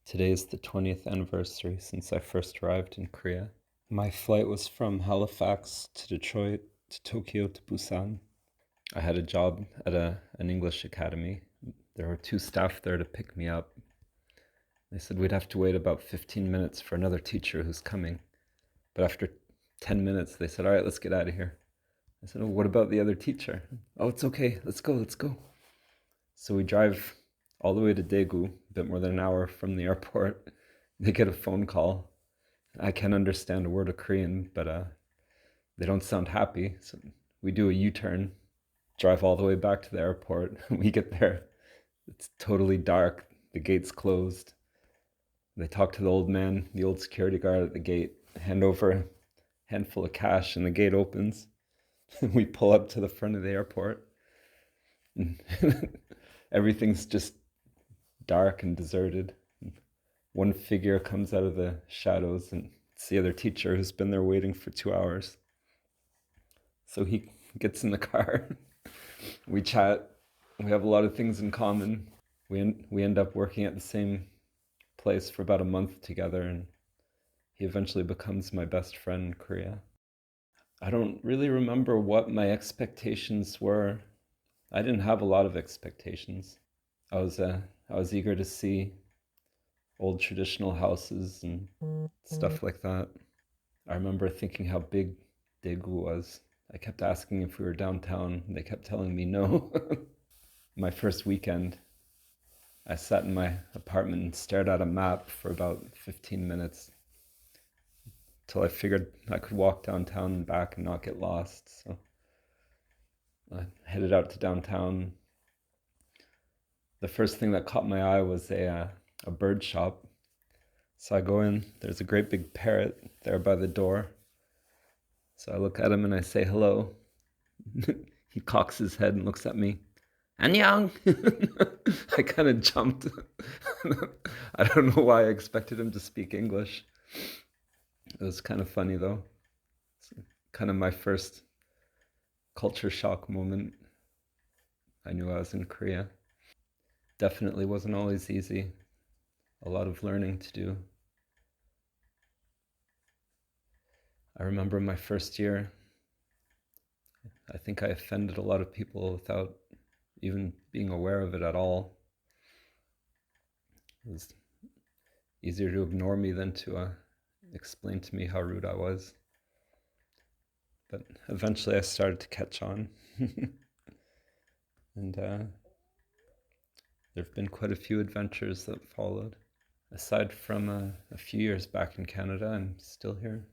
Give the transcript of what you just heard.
Today is the 20th anniversary since I first arrived in Korea. My flight was from Halifax to Detroit to Tokyo to Busan. I had a job at an English academy. There were two staff there to pick me up. They said we'd have to wait about 15 minutes for another teacher who's coming. But after 10 minutes, they said, all right, let's get out of here. I said, oh, what about the other teacher? Oh, it's okay. Let's go. So we drive all the way to Daegu, a bit more than an hour from the airport. They get a phone call. I can't understand a word of Korean, but they don't sound happy. So we do a U-turn, drive all the way back to the airport. We get there. It's totally dark. The gate's closed. They talk to the old man, the old security guard at the gate, hand over a handful of cash, and the gate opens. We pull up to the front of the airport. Everything's just dark and deserted. One figure comes out of the shadows, and it's the other teacher who's been there waiting for 2 hours. So he gets in the car. We chat. We have a lot of things in common. We end up working at the same place for about a month together, and he eventually becomes my best friend in Korea. I don't really remember what my expectations were. I didn't have a lot of expectations. I was eager to see old traditional houses and stuff like that. I remember thinking how big Daegu was. I kept asking if we were downtown. They kept telling me no. My first weekend, I sat in my apartment and stared at a map for about 15 minutes till I figured I could walk downtown and back and not get lost. So I headed out to downtown. The first thing that caught my eye was a bird shop. So I go in, there's a great big parrot there by the door. So I look at him and I say hello. He cocks his head and looks at me. Annyeong! I kind of jumped. I don't know why I expected him to speak English. It was kind of funny though. It's kind of my first culture shock moment. I knew I was in Korea. Definitely wasn't always easy. A lot of learning to do. I remember my first year, I think I offended a lot of people without even being aware of it at all. It was easier to ignore me than to explain to me how rude I was. But eventually I started to catch on. And there have been quite a few adventures that followed. Aside from a few years back in Canada, I'm still here.